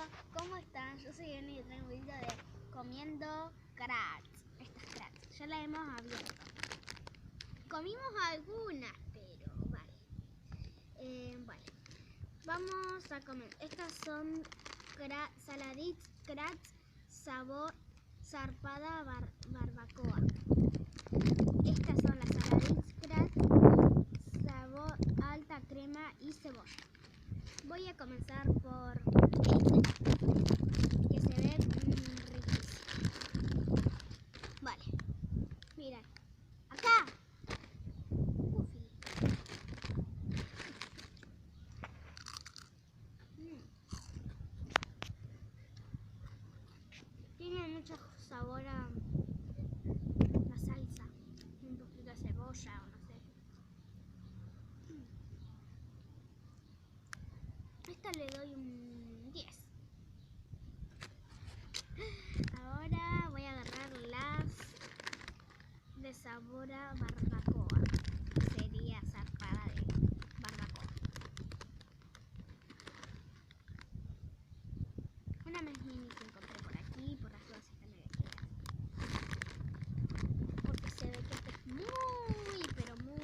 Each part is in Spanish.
Hola, ¿cómo están? Yo soy Jenny y traigo un video de comiendo crats. Estas crats, ya las hemos abierto. Comimos algunas, pero vale. Vamos a comer. Estas son saladitos crats sabor zarpada barbacoa. Estas son las saladitos crats sabor alta crema y cebolla. Voy a comenzar por que se ve riquísimo. Vale, miren, acá. Ufi. Tiene mucho sabor a la salsa, un poquito de cebolla o no sé. Esta le doy un 10. Ahora voy a agarrar las de sabor a barbacoa. Sería zarpada de barbacoa. Una más mini que encontré por aquí, por las dudas están elegidas. Porque se ve que esta es muy, pero muy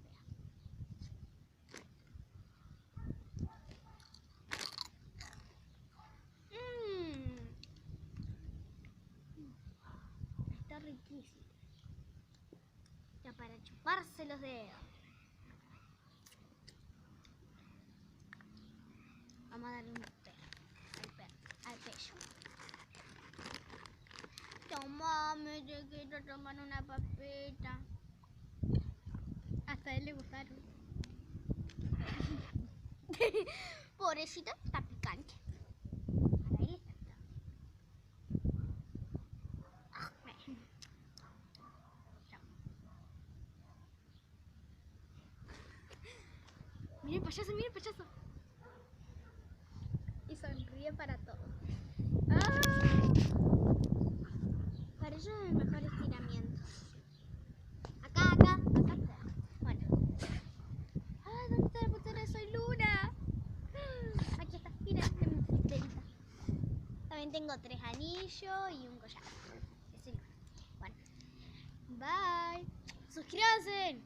fea. Está riquísimo. Ya para chuparse los dedos. Vamos a darle un al pecho. Toma, me quiero tomar una papita. Hasta a él le gustaron. Pobrecito, está picante. Para él está picante. Mira el payaso. Y sonríe para todo. ¡Ah! Para ellos es el mejor estiramiento. Acá está. Bueno. ¡Ah! ¿Dónde está la pulsera? ¡Soy Luna! Aquí está, mira, de mi pulserita. También tengo 3 anillos y un collar. Es el Luna. Bueno. Bye. ¡Suscríbanse!